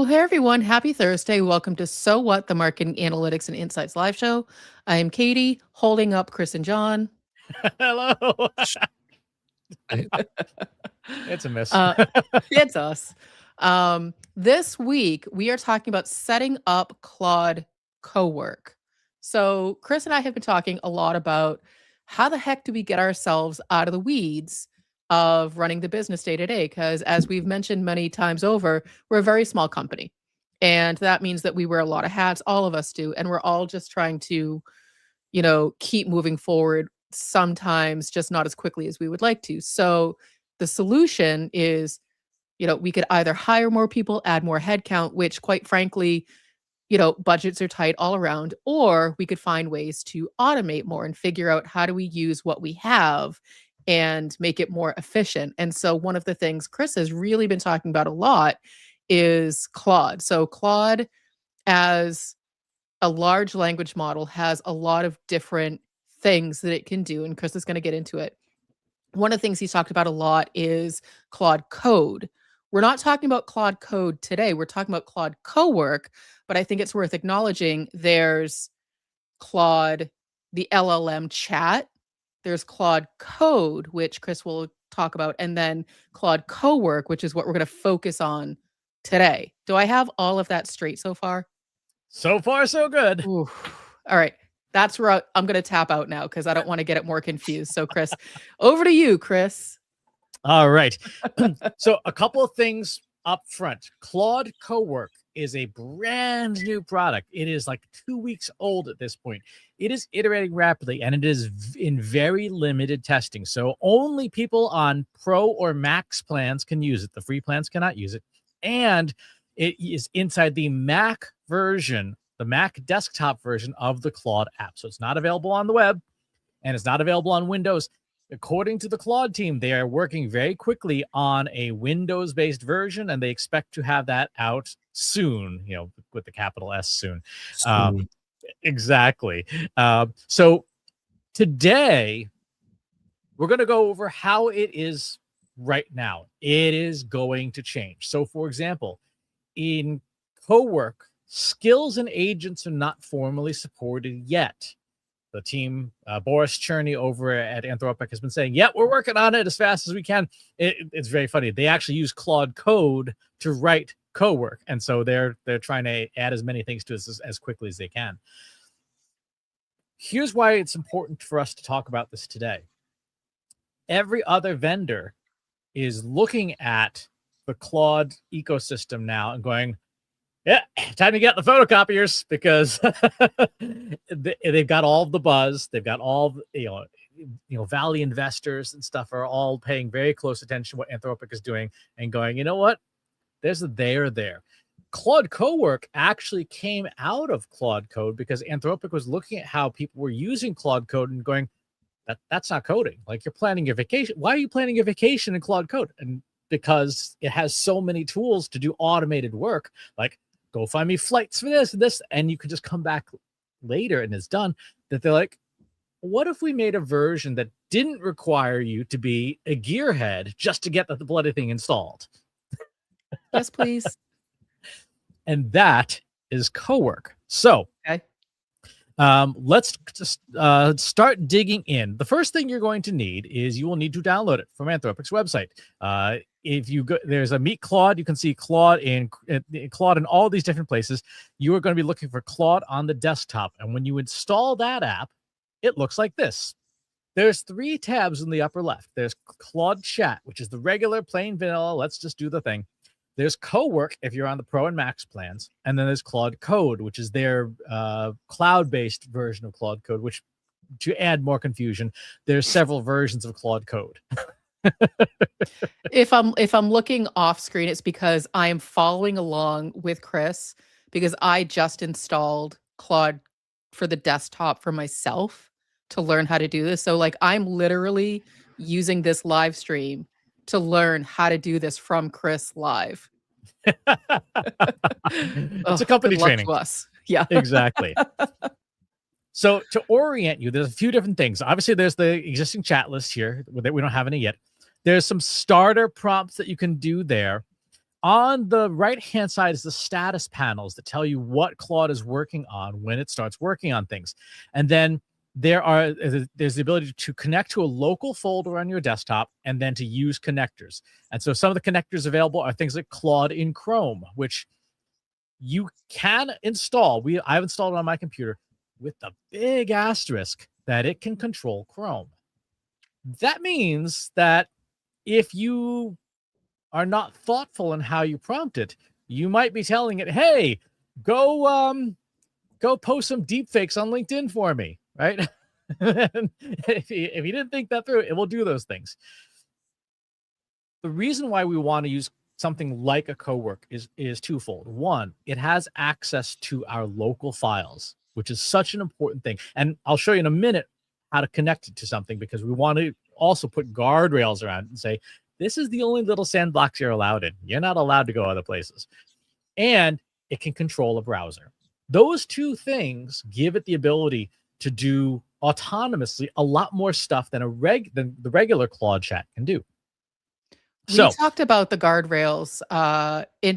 Well, hey everyone, happy Thursday. Welcome to So What, the Marketing Analytics and Insights live show. I am Katie, holding up Chris and John. Hello. It's a miss. It's us. This week, we are talking about setting up Claude Cowork. So, Chris and I have been talking a lot about how the heck do we get ourselves out of the weeds of running the business day to day? Because, as we've mentioned many times over, we're a very small company. And that means that we wear a lot of hats, all of us do. And we're all just trying to, keep moving forward, sometimes just not as quickly as we would like to. So, the solution is we could either hire more people, add more headcount, which quite frankly, budgets are tight all around, or we could find ways to automate more and figure out how do we use what we have and make it more efficient. And so one of the things Chris has really been talking about a lot is Claude. So Claude, as a large language model, has a lot of different things that it can do, and Chris is going to get into it. One of the things he's talked about a lot is Claude Code. We're not talking about Claude Code today. We're talking about Claude Cowork, but I think it's worth acknowledging there's Claude, the LLM chat. There's Claude Code, which Chris will talk about, and then Claude Cowork, which is what we're going to focus on today. Do I have all of that straight so far? So far, so good. Ooh. All right. That's where I'm going to tap out now because I don't want to get it more confused. So, Chris, over to you, Chris. All right. So a couple of things up front. Claude Cowork is a brand new product. It is like 2 weeks old at this point. It is iterating rapidly, and it is in very limited testing. So only people on Pro or Max plans can use it. The free plans cannot use it. And it is inside the Mac version, the Mac desktop version of the Claude app. So it's not available on the web, and it's not available on Windows. According to the Claude team, they are working very quickly on a Windows-based version, and they expect to have that out soon, with the capital S soon. Exactly. So today, we're going to go over how it is right now. It is going to change. So, for example, in Cowork, skills and agents are not formally supported yet. The team, Boris Cherney over at Anthropic, has been saying, yeah, we're working on it as fast as we can. It's very funny. They actually use Claude Code to write Cowork. And so they're trying to add as many things to us as quickly as they can. Here's why it's important for us to talk about this today. Every other vendor is looking at the Claude ecosystem now and going, yeah, time to get the photocopiers, because they've got all the buzz. They've got all, Valley investors and stuff are all paying very close attention to what Anthropic is doing and going, you know what? There's a there. Claude Cowork actually came out of Claude Code because Anthropic was looking at how people were using Claude Code and going, that's not coding. Like, you're planning your vacation. Why are you planning your vacation in Claude Code? And because it has so many tools to do automated work, like, go find me flights for this and this, and you could just come back later and it's done. That they're like, what if we made a version that didn't require you to be a gearhead just to get the bloody thing installed? Yes, please. And that is Cowork. So, okay. Let's just start digging in. The first thing you're going to need is you will need to download it from Anthropic's website. If you go, there's a Meet Claude. You can see Claude in all these different places. You are going to be looking for Claude on the desktop. And when you install that app, it looks like this. There's 3 tabs in the upper left. There's Claude Chat, which is the regular plain vanilla, let's just do the thing. There's Cowork if you're on the Pro and Max plans. And then there's Claude Code, which is their cloud-based version of Claude Code, which, to add more confusion, there's several versions of Claude Code. If I'm looking off screen, it's because I am following along with Chris, because I just installed Claude for the desktop for myself to learn how to do this. So, like, I'm literally using this live stream to learn how to do this from Chris live. It's a company training to us. Yeah, exactly. So to orient you, there's a few different things. Obviously, there's the existing chat list here that we don't have any yet. There's some starter prompts that you can do there. on the right-hand side is the status panels that tell you what Claude is working on when it starts working on things. And then there's the ability to connect to a local folder on your desktop and then to use connectors. And so some of the connectors available are things like Claude in Chrome, which you can install. I've installed it on my computer with the big asterisk that it can control Chrome. That means that if you are not thoughtful in how you prompt it, you might be telling it, hey, go post some deep fakes on LinkedIn for me, right? if you didn't think that through, it will do those things. The reason why we want to use something like a Cowork is twofold. One, it has access to our local files, which is such an important thing. And I'll show you in a minute how to connect it to something, because we want to also put guardrails around it and say, this is the only little sandbox you're allowed in. You're not allowed to go other places. And it can control a browser. Those two things give it the ability to do autonomously a lot more stuff than the regular Claude chat can do. We talked about the guardrails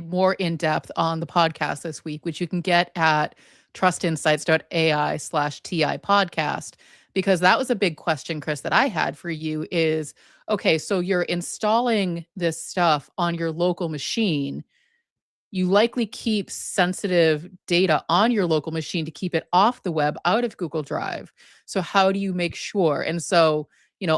more in depth on the podcast this week, which you can get at trustinsights.ai/TI podcast, because that was a big question, Chris, that I had for you is, okay, so you're installing this stuff on your local machine. You likely keep sensitive data on your local machine to keep it off the web, out of Google Drive. So how do you make sure? And so,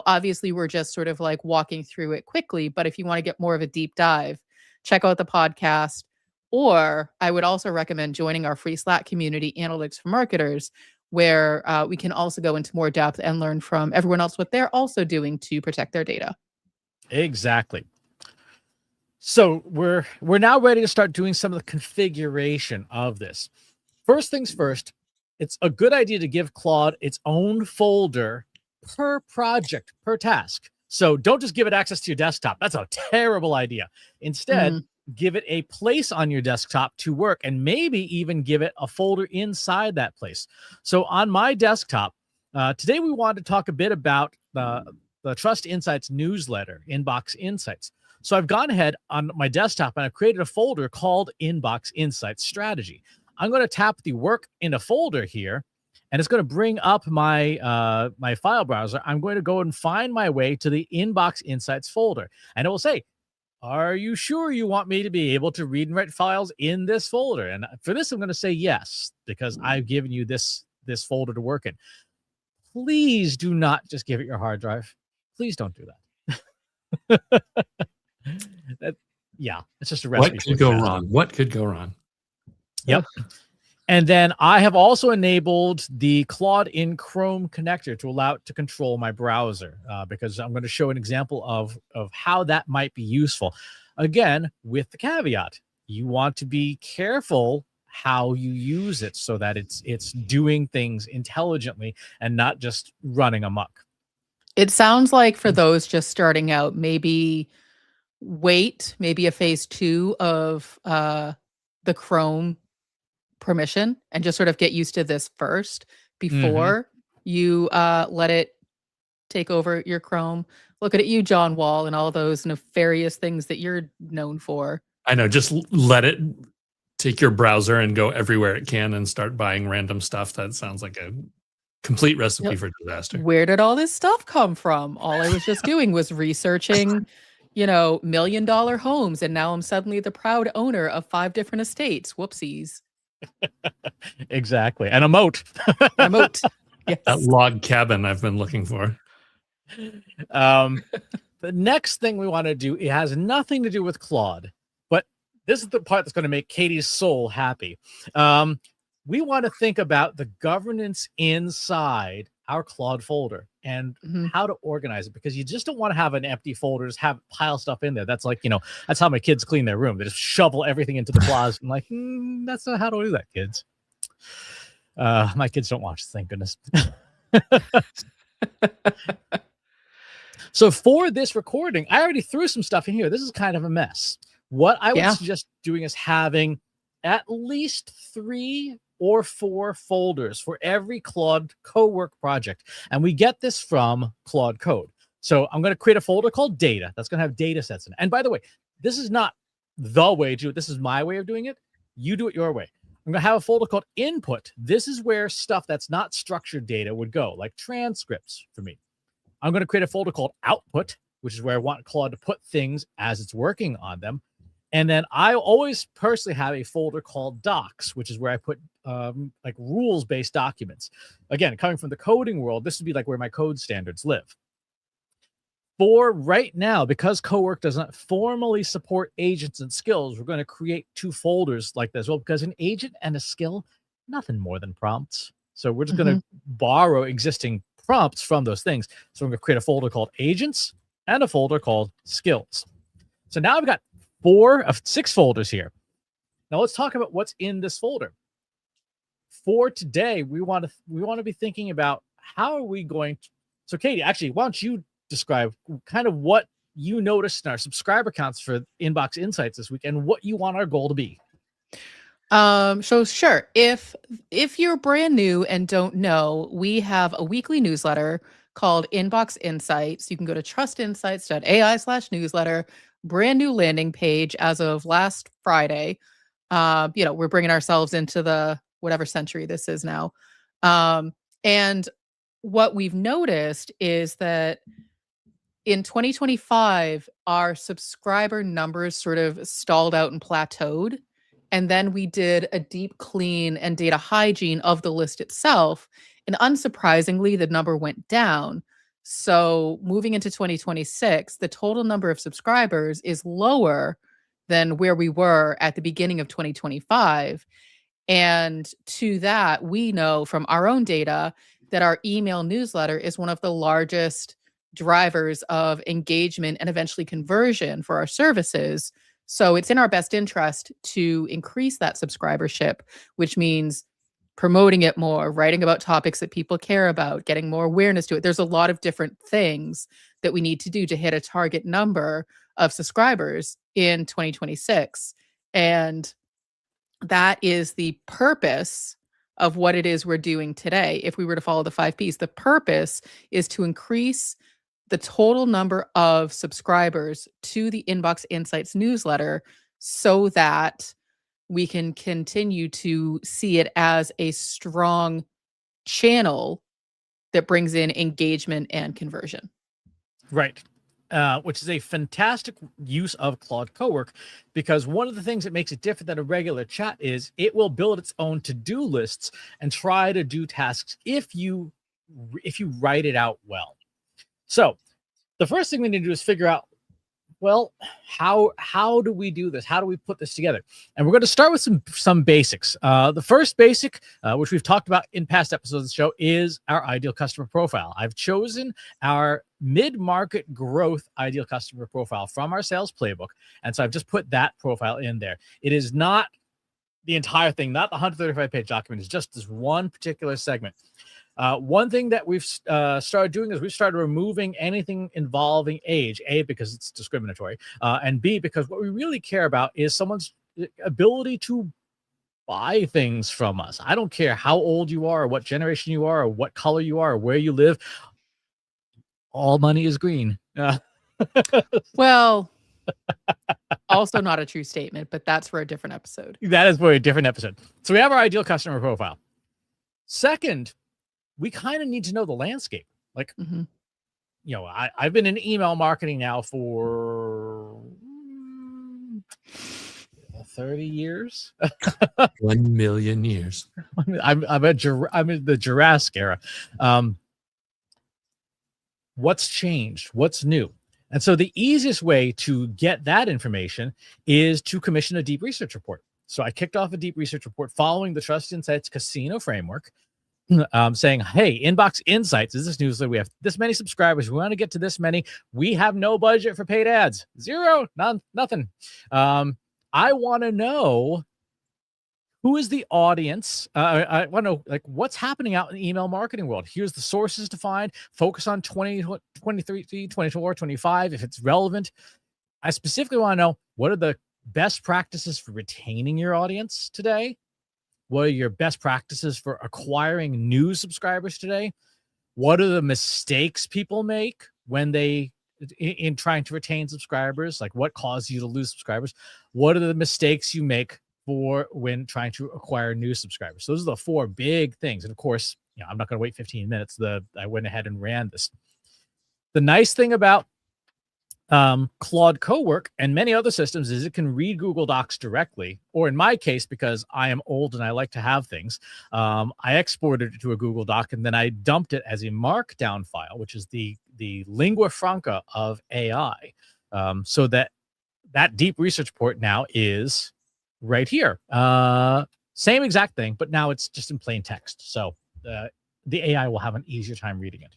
obviously we're just sort of like walking through it quickly, but if you want to get more of a deep dive, check out the podcast. Or I would also recommend joining our free Slack community, Analytics for Marketers, where we can also go into more depth and learn from everyone else what they're also doing to protect their data. Exactly. So we're now ready to start doing some of the configuration of this. First things first, it's a good idea to give Claude its own folder per project, per task. So don't just give it access to your desktop. That's a terrible idea. Instead, give it a place on your desktop to work, and maybe even give it a folder inside that place. So on my desktop, today we wanted to talk a bit about the Trust Insights newsletter, Inbox Insights. So I've gone ahead on my desktop and I've created a folder called Inbox Insights Strategy. I'm going to tap the work in a folder here, and it's going to bring up my my file browser. I'm going to go and find my way to the Inbox Insights folder, and it will say, are you sure you want me to be able to read and write files in this folder? And for this, I'm going to say yes, because I've given you this folder to work in. Please do not just give it your hard drive. Please don't do that. It's just a recipe. What could go wrong? What could go wrong? Yep. And then I have also enabled the Claude in Chrome connector to allow it to control my browser, because I'm going to show an example of how that might be useful. Again, with the caveat, you want to be careful how you use it so that it's doing things intelligently and not just running amok. It sounds like for those just starting out, maybe a phase 2 of the Chrome permission, and just sort of get used to this first before you let it take over your Chrome. Look at you, John Wall, and all those nefarious things that you're known for. I know, just let it take your browser and go everywhere it can and start buying random stuff. That sounds like a complete recipe for disaster. Where did all this stuff come from? All I was just doing was researching $1 million homes, and now I'm suddenly the proud owner of 5 different estates. Whoopsies. Exactly. And a moat. A moat. Yes. That log cabin I've been looking for. The next thing we want to do, it has nothing to do with Claude, but this is the part that's going to make Katie's soul happy. We want to think about the governance inside our Claude folder and how to organize it, because you just don't want to have an empty folder, just pile stuff in there. That's like, that's how my kids clean their room. They just shovel everything into the closet. I'm like, that's not how to do that, kids. My kids don't watch, thank goodness. So for this recording, I already threw some stuff in here. This is kind of a mess. What I would suggest doing is having at least 3 or 4 folders for every Claude Cowork project. And we get this from Claude Code. So I'm going to create a folder called data that's going to have data sets in it. And by the way, this is not the way to do it. This is my way of doing it. You do it your way. I'm going to have a folder called input. This is where stuff that's not structured data would go, like transcripts for me. I'm going to create a folder called output, which is where I want Claude to put things as it's working on them. And then I always personally have a folder called docs, which is where I put like rules-based documents. Again, coming from the coding world, this would be like where my code standards live. For right now, because Cowork does not formally support agents and skills, we're going to create 2 folders like this. Well, because an agent and a skill, nothing more than prompts. So we're just going to borrow existing prompts from those things. So I'm going to create a folder called agents and a folder called skills. So now I've got 4 of 6 folders here. Now let's talk about what's in this folder. For today, we want to be thinking about how are we going to. So Katie, actually, why don't you describe kind of what you noticed in our subscriber counts for Inbox Insights this week and what you want our goal to be. So sure. If you're brand new and don't know, we have a weekly newsletter called Inbox Insights. You can go to trustinsights.ai/newsletter, brand new landing page as of last Friday. We're bringing ourselves into the whatever century this is now. And what we've noticed is that in 2025, our subscriber numbers sort of stalled out and plateaued. And then we did a deep clean and data hygiene of the list itself. And unsurprisingly, the number went down. So moving into 2026, the total number of subscribers is lower than where we were at the beginning of 2025. And to that, we know from our own data that our email newsletter is one of the largest drivers of engagement and eventually conversion for our services. So it's in our best interest to increase that subscribership, which means promoting it more, writing about topics that people care about, getting more awareness to it. There's a lot of different things that we need to do to hit a target number of subscribers in 2026. And that is the purpose of what it is we're doing today. If we were to follow the 5 Ps, the purpose is to increase the total number of subscribers to the Inbox Insights newsletter so that we can continue to see it as a strong channel that brings in engagement and conversion. Right. Which is a fantastic use of Claude Cowork, because one of the things that makes it different than a regular chat is it will build its own to-do lists and try to do tasks if you write it out well. So the first thing we need to do is figure out, well, how do we do this? How do we put this together? And we're going to start with some basics. The first basic, which we've talked about in past episodes of the show, is our ideal customer profile. I've chosen our mid-market growth ideal customer profile from our sales playbook. And so I've just put that profile in there. It is not the entire thing, not the 135-page document. It's just this one particular segment. One thing that we've started doing is we've started removing anything involving age, A, because it's discriminatory, and B, because what we really care about is someone's ability to buy things from us. I don't care how old you are or what generation you are or what color you are or where you live. All money is green. Well, also not a true statement, but that's for a different episode. That is for a different episode. So we have our ideal customer profile. Second, we kind of need to know the landscape. Like, I've been in email marketing now for 30 years. 1 million years. I'm in the Jurassic era. What's changed? What's new? And so the easiest way to get that information is to commission a deep research report. So I kicked off a deep research report following the Trust Insights Casino framework, saying, hey, Inbox Insights is this newsletter. We have this many subscribers. We want to get to this many. We have no budget for paid ads. Zero, none, nothing. I want to know who is the audience. I want to know, like, what's happening out in the email marketing world. Here's the sources to find. Focus on 2023, 24, 25, if it's relevant. I specifically want to know, what are the best practices for retaining your audience today? What are your best practices for acquiring new subscribers today? What are the mistakes people make when they in trying to retain subscribers, like what caused you to lose subscribers, what are the mistakes you make for when trying to acquire new subscribers. So those are the 4 big things. And of course, I'm not going to wait 15 minutes. I went ahead and ran this. The nice thing about Claude Cowork and many other systems is it can read Google Docs directly, or in my case, because I am old and I like to have things, I exported it to a Google Doc and then I dumped it as a markdown file, which is the lingua franca of AI, so that deep research report now is right here. Same exact thing, but now it's just in plain text. So the AI will have an easier time reading it.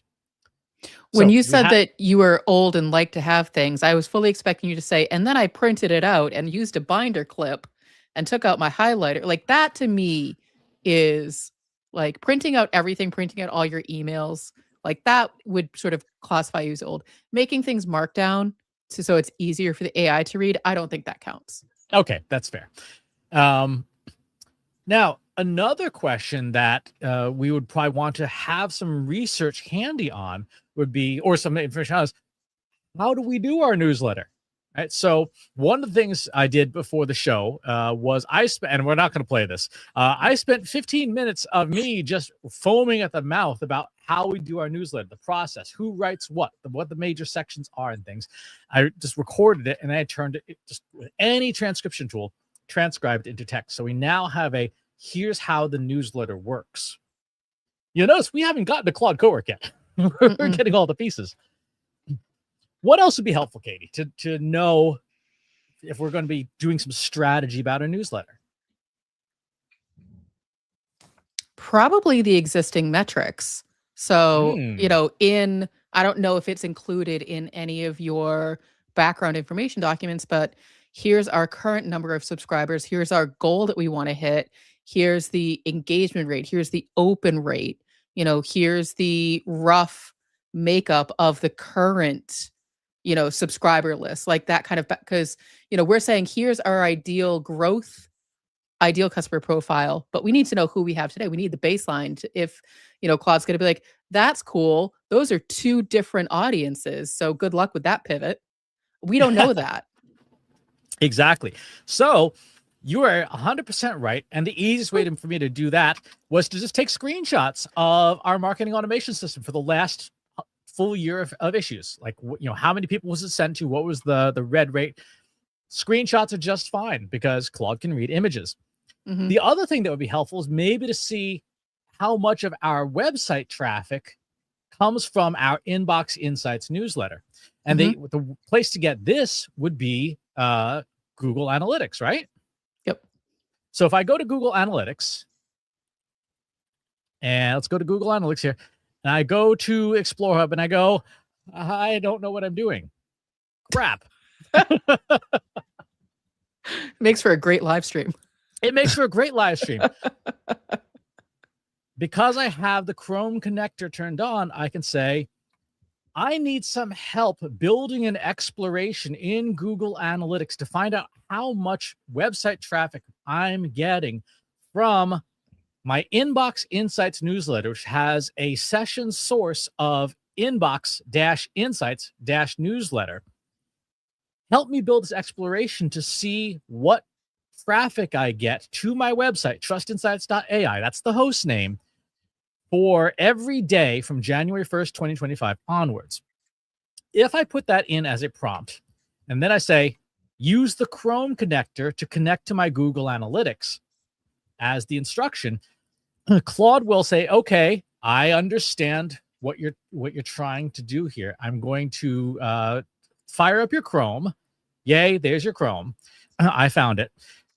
When you said that you were old and like to have things, I was fully expecting you to say, and then I printed it out and used a binder clip and took out my highlighter. Like that to me is like printing out everything, printing out all your emails. Like that would sort of classify you as old. Making things markdown so it's easier for the AI to read, I don't think that counts. Okay, that's fair. Now, another question that we would probably want to have some research handy on would be, or some information on, is how do we do our newsletter? Right. So one of the things I did before the show was and we're not going to play this. I spent 15 minutes of me just foaming at the mouth about how we do our newsletter, the process, who writes what the major sections are and things. I just recorded it and I turned it just with any transcription tool, transcribed into text. So we now have here's how the newsletter works. You'll notice we haven't gotten to Claude Cowork yet. We're getting all the pieces. What else would be helpful, Katie, to know if we're going to be doing some strategy about a newsletter? Probably the existing metrics. So, I don't know if it's included in any of your background information documents, but here's our current number of subscribers. Here's our goal that we want to hit. Here's the engagement rate. Here's the open rate. Here's the rough makeup of the current, subscriber list, like that kind of, because, we're saying here's our ideal customer profile, but we need to know who we have today. We need the baseline if, Claude's going to be like, that's cool. Those are 2 different audiences. So good luck with that pivot. We don't know that. Exactly. So you are 100% right. And the easiest way for me to do that was to just take screenshots of our marketing automation system for the last full year of issues. Like, how many people was it sent to? What was the read rate? Screenshots are just fine because Claude can read images. Mm-hmm. The other thing that would be helpful is maybe to see how much of our website traffic comes from our Inbox Insights newsletter. And the place to get this would be Google Analytics, right? Yep. So if I go to Google Analytics, and let's go to Google Analytics here, and I go to Explore Hub, and I go, I don't know what I'm doing. Crap. Makes for a great live stream. It makes for a great live stream. Because I have the Chrome connector turned on, I can say, I need some help building an exploration in Google Analytics to find out how much website traffic I'm getting from my Inbox Insights newsletter, which has a session source of Inbox-Insights-newsletter. Help me build this exploration to see what traffic I get to my website, trustinsights.ai. That's the host name, for every day from January 1st, 2025 onwards. If I put that in as a prompt, and then I say, use the Chrome connector to connect to my Google Analytics as the instruction, Claude will say, okay, I understand what you're trying to do here. I'm going to fire up your Chrome. Yay, there's your Chrome. I found it.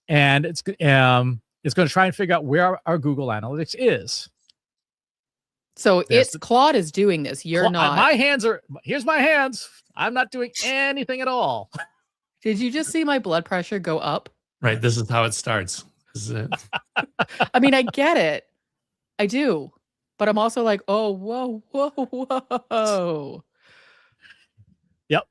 And it's going to try and figure out where our Google Analytics is. So Claude is doing this. You're not. Here's my hands. I'm not doing anything at all. Did you just see my blood pressure go up? Right. This is how it starts. This is it. I mean, I get it. I do. But I'm also like, oh, whoa. Yep.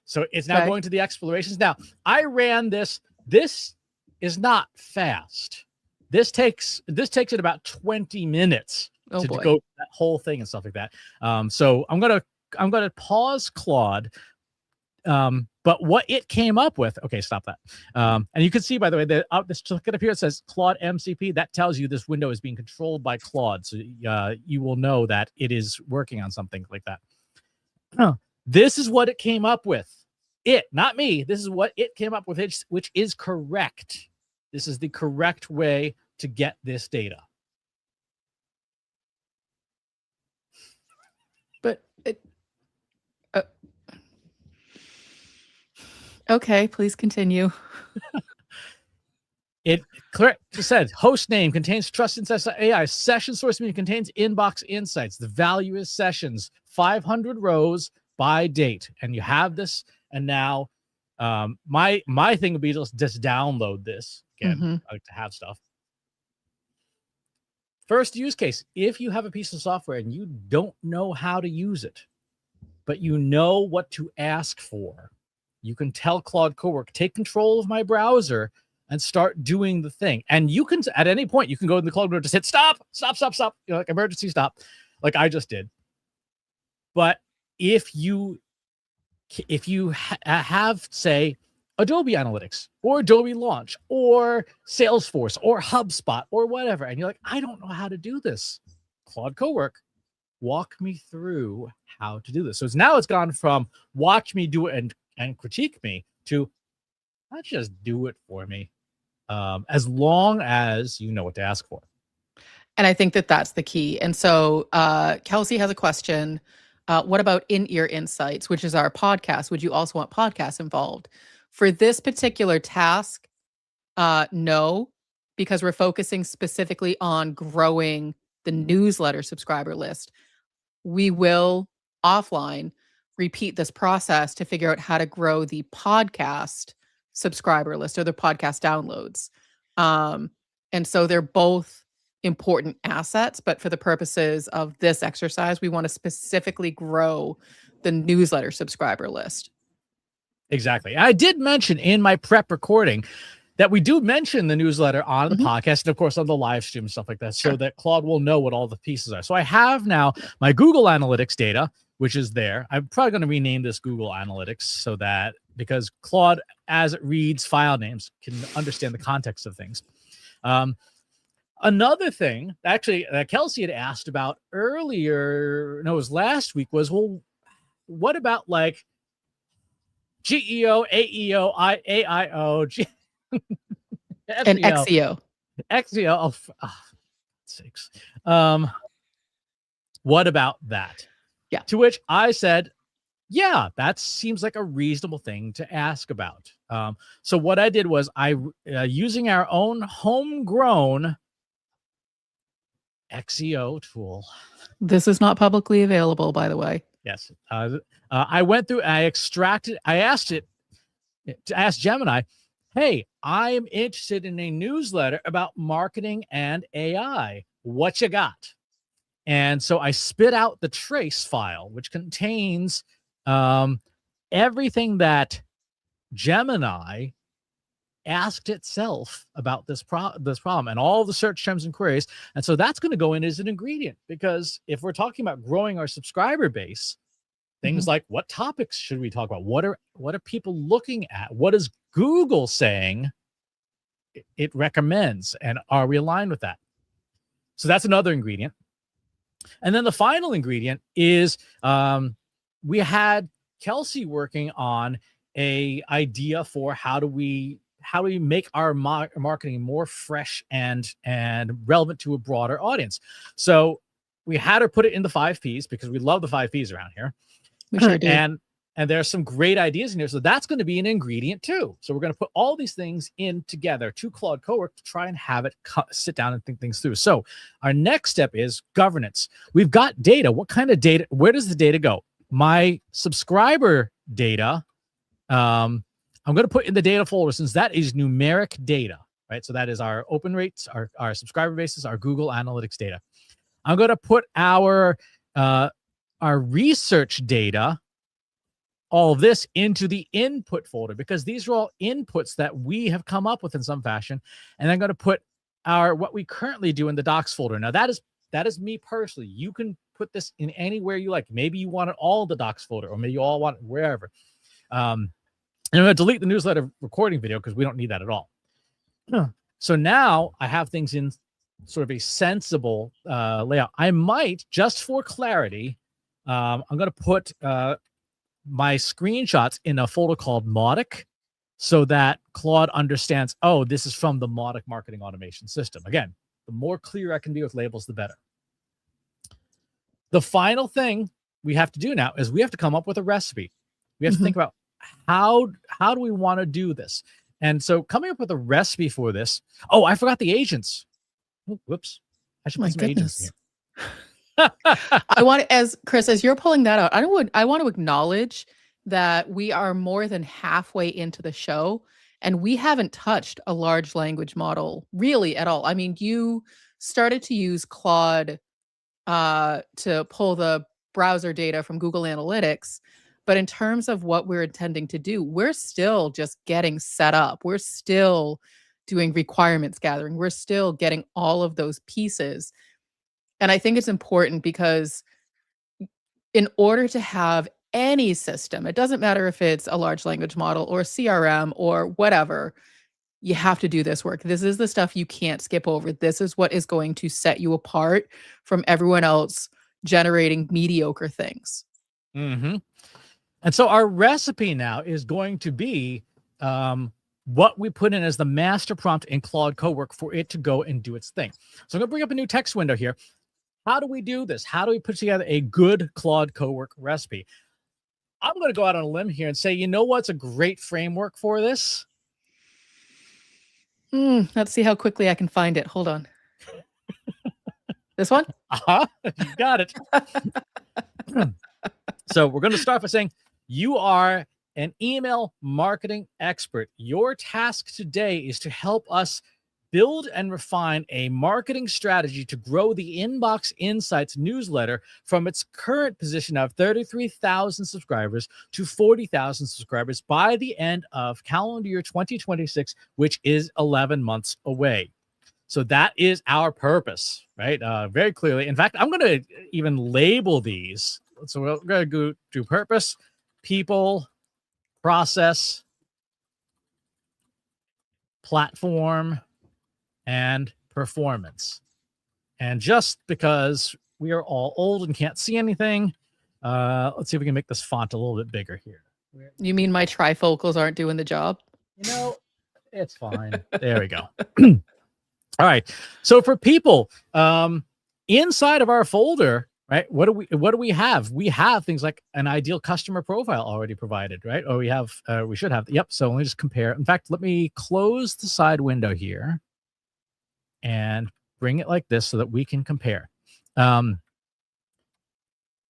So it's now going to the explorations. Now, I ran this. This is not fast. This takes it about 20 minutes to go that whole thing and stuff like that. So I'm gonna pause Claude, But what it came up with, okay, stop that. And you can see, by the way, this look up here, it says Claude MCP. That tells you this window is being controlled by Claude. So you will know that it is working on something like that. This is what it came up with. It, not me. This is what it came up with, which is correct. This is the correct way to get this data. But okay, please continue. It correct said host name contains trust insights AI. Session source media contains inbox insights. The value is sessions, 500 rows by date. And you have this. And now my thing would be just download this. Again, I like to have stuff. First use case, if you have a piece of software and you don't know how to use it, but you know what to ask for, you can tell Claude Cowork, take control of my browser and start doing the thing. And you can, at any point, you can go in the Claude and just hit stop, like emergency stop, like I just did. But if you have, say, Adobe Analytics or Adobe Launch or Salesforce or HubSpot or whatever, and you're like, I don't know how to do this, Claude Cowork, walk me through how to do this. So now it's gone from watch me do it and critique me to not just do it for me, as long as you know what to ask for. And I think that that's the key. And so Kelsey has a question. What about in-ear insights, which is our podcast? Would you also want podcasts involved? For this particular task, no, because we're focusing specifically on growing the newsletter subscriber list. We will offline repeat this process to figure out how to grow the podcast subscriber list or the podcast downloads. And so they're both important assets, but for the purposes of this exercise, we want to specifically grow the newsletter subscriber list. Exactly. I did mention in my prep recording that we do mention the newsletter on the podcast and, of course, on the live stream and stuff like that, so that Claude will know what all the pieces are. So I have now my Google Analytics data, which is there. I'm probably going to rename this Google Analytics so that, because Claude, as it reads file names, can understand the context of things. Another thing, actually, Kelsey had asked about earlier, no, it was last week, was, well, what about like GEO, AEO, AIO, and XEO. XEO, sakes. What about that? Yeah. To which I said, yeah, that seems like a reasonable thing to ask about. So what I did was using our own homegrown XEO tool. This is not publicly available, by the way. Yes. I went through, I asked Gemini, hey, I'm interested in a newsletter about marketing and AI. What you got? And so I spit out the trace file, which contains everything that Gemini asked itself about this problem and all the search terms and queries. And so that's going to go in as an ingredient, because if we're talking about growing our subscriber base, things like what topics should we talk about? What are people looking at? What is Google saying it recommends? And are we aligned with that? So that's another ingredient. And then the final ingredient is we had Kelsey working on a idea for how do we make our marketing more fresh and relevant to a broader audience. So we had her put it in the 5 Ps, because we love the 5 Ps around here. We sure do. And there's some great ideas in here. So that's going to be an ingredient too. So we're going to put all these things in together to Claude Cowork to try and have it sit down and think things through. So our next step is governance. We've got data. What kind of data? Where does the data go? My subscriber data, I'm going to put in the data folder, since that is numeric data, right? So that is our open rates, our subscriber bases, our Google Analytics data. I'm going to put our research data, all of this, into the input folder, because these are all inputs that we have come up with in some fashion. And I'm going to put what we currently do in the docs folder. Now that is me personally. You can put this in anywhere you like. Maybe you want it all in the docs folder, or maybe you all want it wherever. And I'm going to delete the newsletter recording video because we don't need that at all. So now I have things in sort of a sensible layout. I might, just for clarity, I'm going to put my screenshots in a folder called Mautic so that Claude understands, oh, this is from the Mautic marketing automation system. Again, the more clear I can be with labels, the better. The final thing we have to do now is we have to come up with a recipe. We have to think about how do we want to do this? And so coming up with a recipe for this. Oh, I forgot the agents. Oh, whoops. I should put some agents in here. I want to, as Chris, as you're pulling that out, I want to acknowledge that we are more than halfway into the show and we haven't touched a large language model really at all. I mean, you started to use Claude to pull the browser data from Google Analytics. But in terms of what we're intending to do, we're still just getting set up. We're still doing requirements gathering. We're still getting all of those pieces. And I think it's important because in order to have any system, it doesn't matter if it's a large language model or CRM or whatever, you have to do this work. This is the stuff you can't skip over. This is what is going to set you apart from everyone else generating mediocre things. And so our recipe now is going to be what we put in as the master prompt in Claude Cowork for it to go and do its thing. So I'm going to bring up a new text window here. How do we do this? How do we put together a good Claude Cowork recipe? I'm going to go out on a limb here and say, you know what's a great framework for this? Let's see how quickly I can find it. Hold on. This one? You got it. So we're going to start by saying you are an email marketing expert. Your task today is to help us build and refine a marketing strategy to grow the Inbox Insights newsletter from its current position of 33,000 subscribers to 40,000 subscribers by the end of calendar year 2026, which is 11 months away. So that is our purpose, right? Very clearly. In fact, I'm going to even label these. So we're going to go to purpose, people, process, platform, and performance. And just because we are all old and can't see anything, let's see if we can make this font a little bit bigger here. You mean my trifocals aren't doing the job? You know, it's fine. There we go. All right. So for people, inside of our folder, right? What do we have? We have things like an ideal customer profile already provided, right? Or we should have. Yep. So let me just compare. In fact, let me close the side window here and bring it like this so that we can compare. To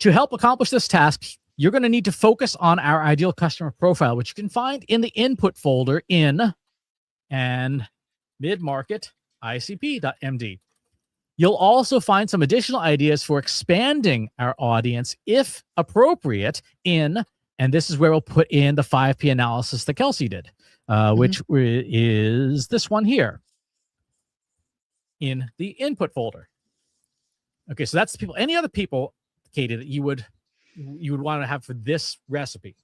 help accomplish this task, you're going to need to focus on our ideal customer profile, which you can find in the input folder in and mid-market ICP.md. You'll also find some additional ideas for expanding our audience, if appropriate, and this is where we'll put in the 5P analysis that Kelsey did, which is this one here in the input folder. Okay, so that's the people. Any other people, Katie, that you would want to have for this recipe?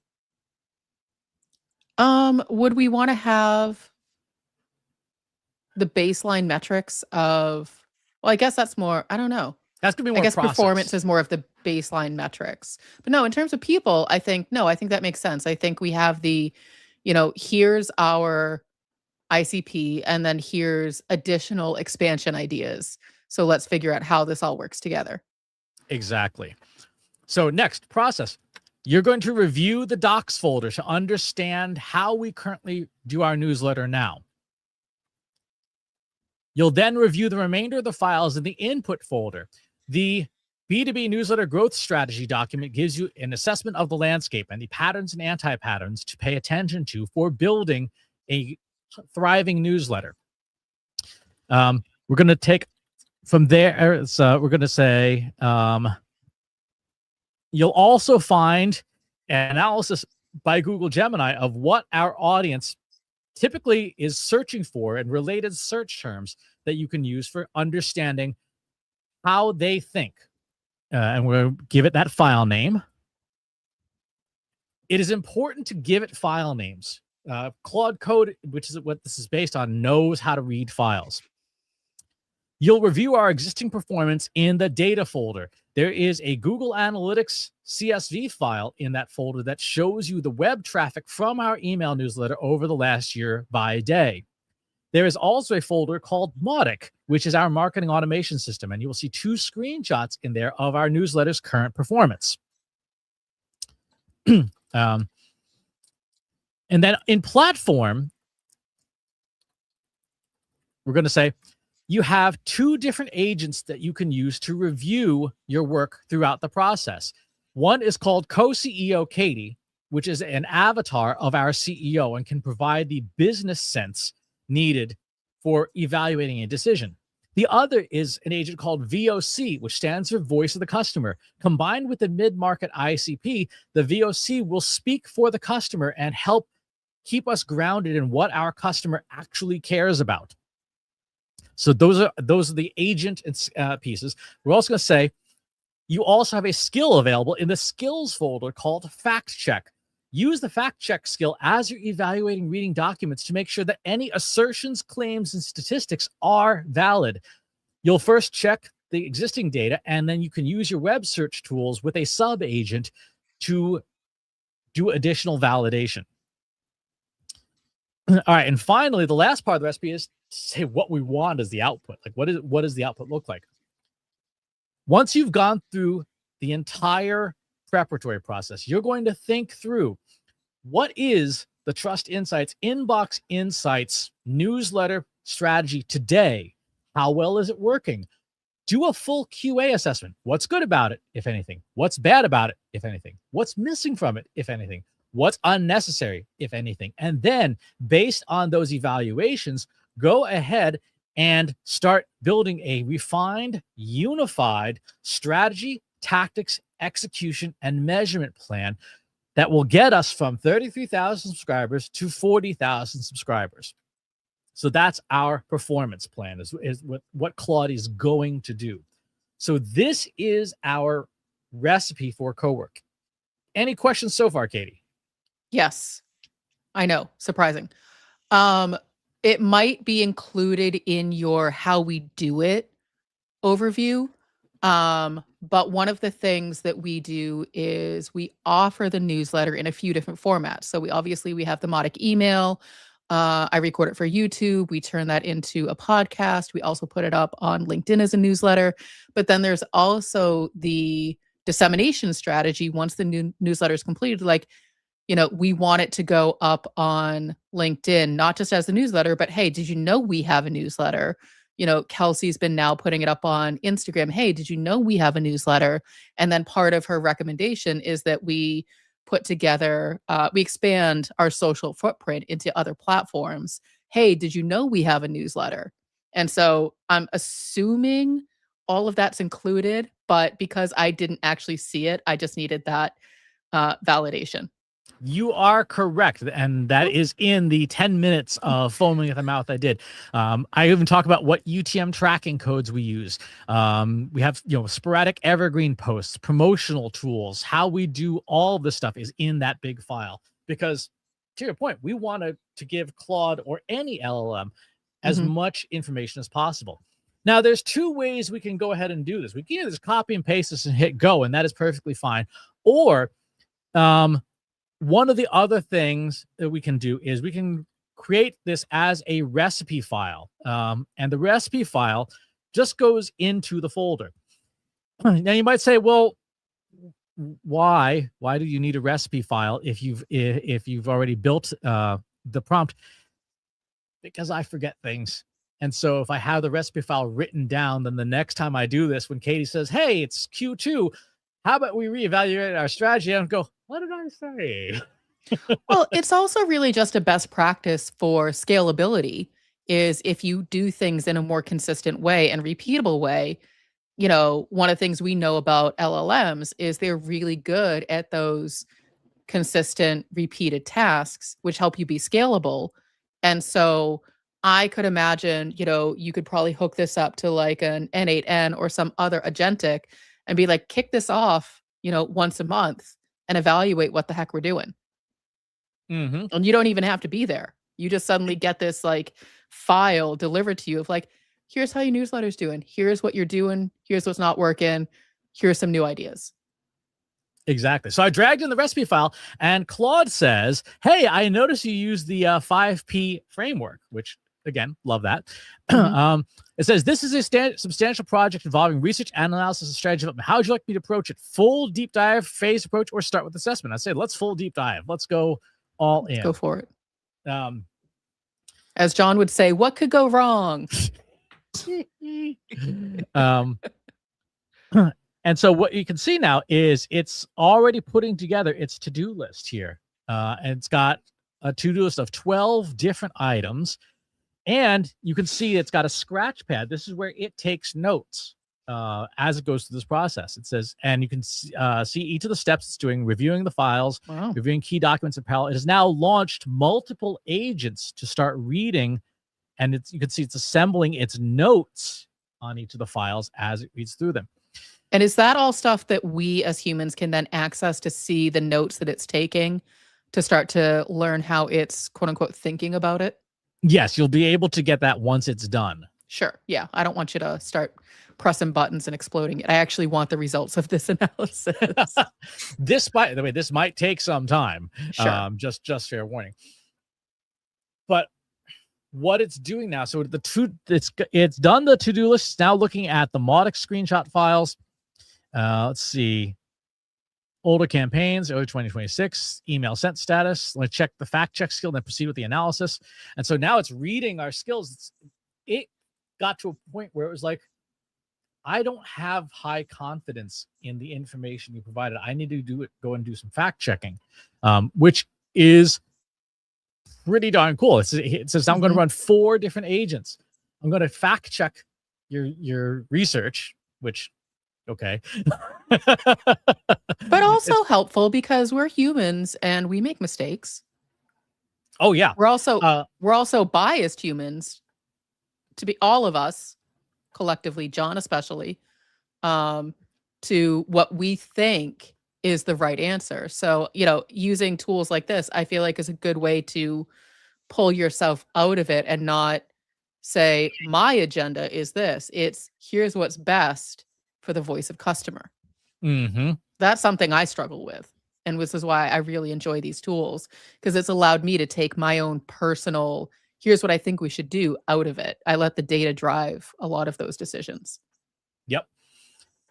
Would we want to have the baseline metrics of? Well, I guess that's more. I don't know. That's gonna be more. I guess process. Performance is more of the baseline metrics. But no, in terms of people, I think that makes sense. I think we have the, here's our ICP, and then here's additional expansion ideas. So let's figure out how this all works together. Exactly. So next, process. You're going to review the docs folder to understand how we currently do our newsletter now. You'll then review the remainder of the files in the input folder. The B2B newsletter growth strategy document gives you an assessment of the landscape and the patterns and anti-patterns to pay attention to for building a thriving newsletter. We're going to take from there. So we're going to say, you'll also find an analysis by Google Gemini of what our audience typically is searching for and related search terms that you can use for understanding how they think. And we'll give it that file name. It is important to give it file names. Claude Code, which is what this is based on, knows how to read files. You'll review our existing performance in the data folder. There is a Google Analytics CSV file in that folder that shows you the web traffic from our email newsletter over the last year by day. There is also a folder called Mautic, which is our marketing automation system, and you will see 2 screenshots in there of our newsletter's current performance. And then in platform, we're going to say you have 2 different agents that you can use to review your work throughout the process. One is called Co-CEO Katie, which is an avatar of our CEO and can provide the business sense needed for evaluating a decision. The other is an agent called VOC, which stands for Voice of the Customer. Combined with the mid-market ICP, the VOC will speak for the customer and help keep us grounded in what our customer actually cares about. So those are the agent pieces. We're also going to say you also have a skill available in the skills folder called Fact Check. Use the fact check skill as you're evaluating reading documents to make sure that any assertions, claims, and statistics are valid. You'll first check the existing data, and then you can use your web search tools with a sub-agent to do additional validation. All right, and finally, the last part of the recipe is to say what we want as the output. Like, what does the output look like? Once you've gone through the entire preparatory process, you're going to think through what is the Trust Insights Inbox Insights newsletter strategy today? How well is it working? Do a full QA assessment. What's good about it, if anything? What's bad about it, if anything? What's missing from it, if anything? What's unnecessary, if anything? And then, based on those evaluations, go ahead and start building a refined, unified strategy, tactics, execution, and measurement plan that will get us from 33,000 subscribers to 40,000 subscribers. So that's our performance plan, is what Claude is going to do. So this is our recipe for Cowork. Any questions so far, Katie? Yes, I know. Surprising. It might be included in your how we do it overview. But one of the things that we do is we offer the newsletter in a few different formats. So we have the Mautic email. I record it for YouTube. We turn that into a podcast. We also put it up on LinkedIn as a newsletter. But then there's also the dissemination strategy. Once the new newsletter is completed, like, we want it to go up on LinkedIn, not just as a newsletter, but hey, did you know we have a newsletter? Kelsey's been now putting it up on Instagram. Hey, did you know we have a newsletter? And then part of her recommendation is that we put together, we expand our social footprint into other platforms. Hey, did you know we have a newsletter? And so I'm assuming all of that's included, but because I didn't actually see it, I just needed that validation. You are correct. And that is in the 10 minutes of foaming at the mouth I did. I even talk about what UTM tracking codes we use. We have, sporadic evergreen posts, promotional tools, how we do all of this stuff is in that big file. Because to your point, we want to give Claude or any LLM as much information as possible. Now, there's 2 ways we can go ahead and do this. We can either just copy and paste this and hit go, and that is perfectly fine. Or, one of the other things that we can do is we can create this as a recipe file. And the recipe file just goes into the folder. Now you might say, well, why do you need a recipe file if you've already built the prompt? Because I forget things. And so if I have the recipe file written down, then the next time I do this, when Katie says, hey, it's Q2, how about we reevaluate our strategy and go, what did I say? Well, it's also really just a best practice for scalability is if you do things in a more consistent way and repeatable way. One of the things we know about LLMs is they're really good at those consistent repeated tasks, which help you be scalable. And so I could imagine, you could probably hook this up to like an N8N or some other agentic and be like, kick this off, once a month. and evaluate what the heck we're doing. Mm-hmm. And you don't even have to be there. You just suddenly get this like file delivered to you of like, here's how your newsletter's doing. Here's what you're doing. Here's what's not working. Here's some new ideas. Exactly. So I dragged in the recipe file, and Claude says, hey, I noticed you use the 5P framework, which, again, love that. It says, this is a substantial project involving research, analysis, and strategy development. How would you like me to approach it? Full deep dive, phase approach, or start with assessment? I say, let's full deep dive. Let's go all in. Go for it. Um, As John would say, what could go wrong? And so what you can see now is it's already putting together its to-do list here. And it's got a to-do list of 12 different items. And you can see it's got a scratch pad. This is where it takes notes as it goes through this process. It says, and you can see each of the steps it's doing, reviewing the files, reviewing key documents in parallel. It has now launched multiple agents to start reading. And you can see it's assembling its notes on each of the files as it reads through them. And is that all stuff that we as humans can then access to see the notes that it's taking to start to learn how it's quote unquote thinking about it? Yes, you'll be able to get that once it's done. Sure. Yeah. I don't want you to start pressing buttons and exploding it. I actually want the results of this analysis. This, by the way, this might take some time. Sure. Just fair warning. But what it's doing now, so it's done the to-do list. It's now looking at the Mautic screenshot files. Let's see. Older campaigns, early 2026, email sent status. Let's check the fact check skill, then proceed with the analysis. And so now it's reading our skills. It got to a point where it was like, I don't have high confidence in the information you provided. I need to go and do some fact checking, which is pretty darn cool. It says I'm going to run 4 different agents. I'm going to fact check your research, which, okay. But also helpful because we're humans and we make mistakes. Oh yeah. We're also biased humans, to be all of us collectively, John especially, to what we think is the right answer. So, using tools like this, I feel like is a good way to pull yourself out of it and not say, my agenda is this. It's here's what's best for the voice of customer. That's something I struggle with. And this is why I really enjoy these tools, because it's allowed me to take my own personal, here's what I think we should do out of it. I let the data drive a lot of those decisions. Yep.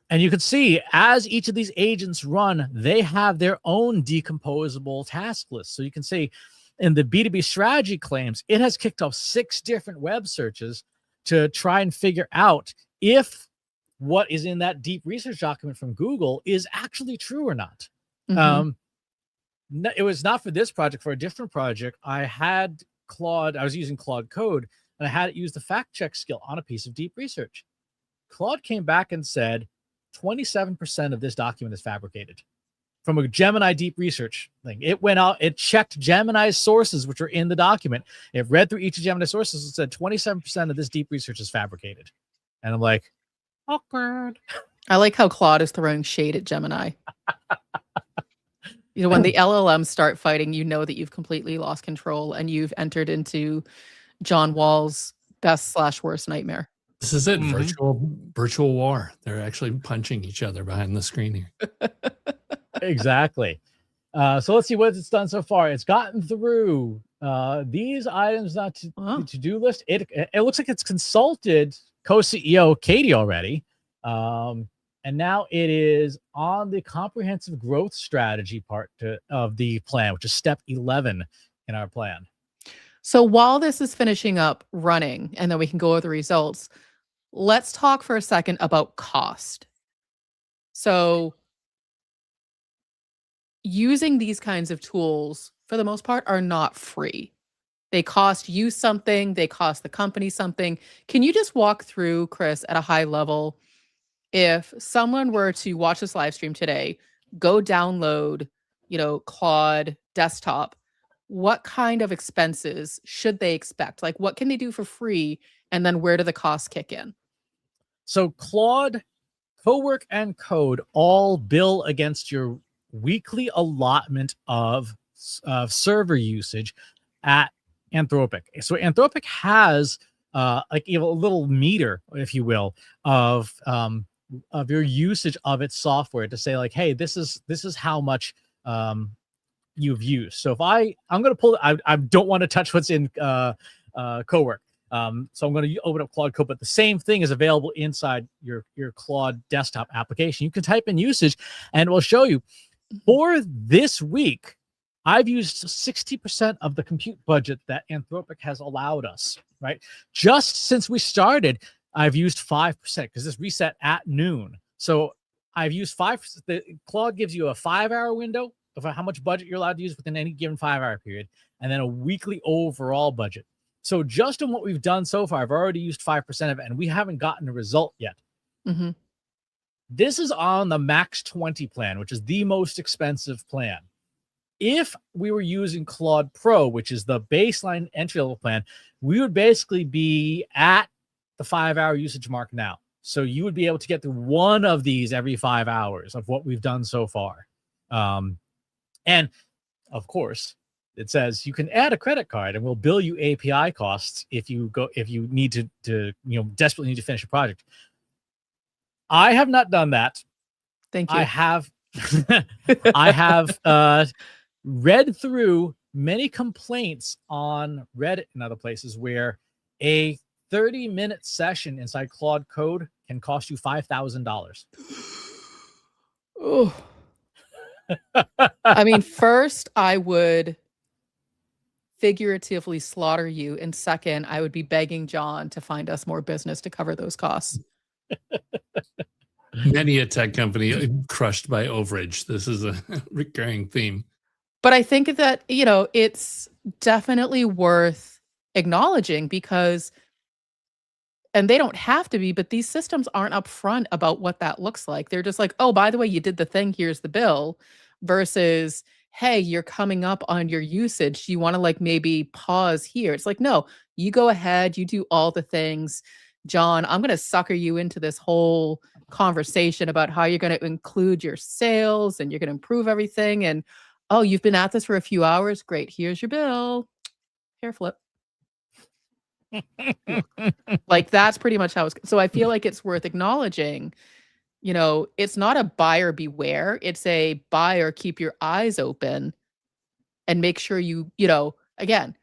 And you can see as each of these agents run, they have their own decomposable task list. So you can see in the B2B strategy claims, it has kicked off 6 different web searches to try and figure out if what is in that deep research document from Google is actually true or not. It was not for this project. For a different project, I was using Claude Code, and I had it use the fact check skill on a piece of deep research. Claude came back and said 27% of this document is fabricated from a Gemini deep research thing. It went out, it checked Gemini's sources, which are in the document. It read through each of Gemini's sources and said 27% of this deep research is fabricated. And I'm like, awkward. I like how Claude is throwing shade at Gemini. When the LLMs start fighting, that you've completely lost control and you've entered into John Wall's best/worst nightmare. This is it. Virtual war. They're actually punching each other behind the screen here. Exactly. So let's see what it's done so far. It's gotten through these items, not to to-do list. It looks like it's consulted co-CEO Katie already. And now it is on the comprehensive growth strategy part of the plan, which is step 11 in our plan. So while this is finishing up running, and then we can go over the results, let's talk for a second about cost. So using these kinds of tools, for the most part, are not free. They cost you something. They cost the company something. Can you just walk through, Chris, at a high level, if someone were to watch this live stream today, go download, Claude desktop, what kind of expenses should they expect? Like, what can they do for free? And then where do the costs kick in? So Claude, Cowork, and Code all bill against your weekly allotment of server usage at Anthropic. So Anthropic has like a little meter, if you will, of your usage of its software to say like, hey, this is how much you've used. So if I'm going to pull, I don't want to touch what's in Cowork. So I'm going to open up Claude Code, but the same thing is available inside your Claude desktop application. You can type in usage and it will show you. For this week, I've used 60% of the compute budget that Anthropic has allowed us, right? Just since we started, I've used 5% because this reset at noon. So I've used 5%. Claude gives you a 5-hour window of how much budget you're allowed to use within any given 5-hour period, and then a weekly overall budget. So just on what we've done so far, I've already used 5% of it, and we haven't gotten a result yet. Mm-hmm. This is on the Max 20 plan, which is the most expensive plan. If we were using Claude Pro, which is the baseline entry-level plan, we would basically be at the 5-hour usage mark now. So you would be able to get through one of these every 5 hours of what we've done so far. And of course, it says you can add a credit card and we'll bill you API costs if you need to desperately need to finish a project. I have not done that. Thank you. I have I have read through many complaints on Reddit and other places where a 30-minute session inside Claude Code can cost you $5,000. Oh. I mean, first, I would figuratively slaughter you, and second, I would be begging John to find us more business to cover those costs. Many a tech company crushed by overage. This is a recurring theme. But I think that, it's definitely worth acknowledging because, and they don't have to be, but these systems aren't upfront about what that looks like. They're just like, oh, by the way, you did the thing, here's the bill, versus, hey, you're coming up on your usage. You want to maybe pause here. It's like, no, you go ahead, you do all the things. John, I'm going to sucker you into this whole conversation about how you're going to include your sales and you're going to improve everything. And, oh, you've been at this for a few hours. Great. Here's your bill. Hair flip. That's pretty much how it's. So I feel like it's worth acknowledging, it's not a buyer beware. It's a buyer, keep your eyes open and make sure you, again,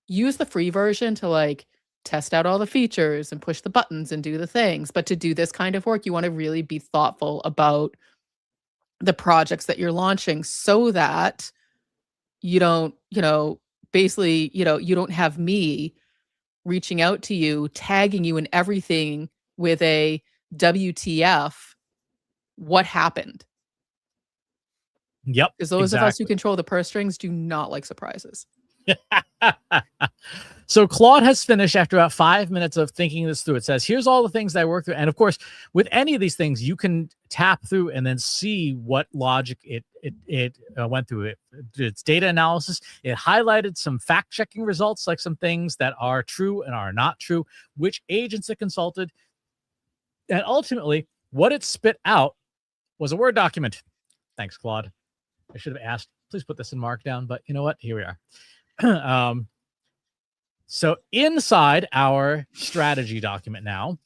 use the free version to test out all the features and push the buttons and do the things. But to do this kind of work, you want to really be thoughtful about the projects that you're launching so that you don't, basically, you don't have me reaching out to you, tagging you in everything with a WTF, what happened? Yep. Because those of us who control the purse strings do not like surprises. So Claude has finished after about 5 minutes of thinking this through. It says, here's all the things that I worked through. And of course, with any of these things, you can tap through and then see what logic it went through. Its data analysis. It highlighted some fact-checking results, like some things that are true and are not true, which agents it consulted. And ultimately, what it spit out was a Word document. Thanks, Claude. I should have asked, please put this in Markdown, but you know what? Here we are. So inside our strategy document now,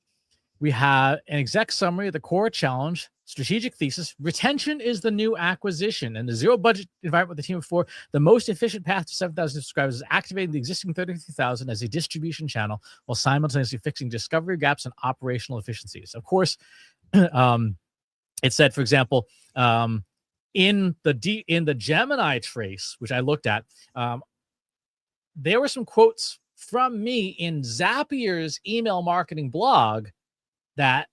we have an exec summary of the core challenge, strategic thesis. Retention is the new acquisition. And the zero budget environment with the team of 4, the most efficient path to 7,000 subscribers is activating the existing 33,000 as a distribution channel while simultaneously fixing discovery gaps and operational efficiencies. Of course, it said, for example, in the Gemini trace, which I looked at, there were some quotes from me in Zapier's email marketing blog that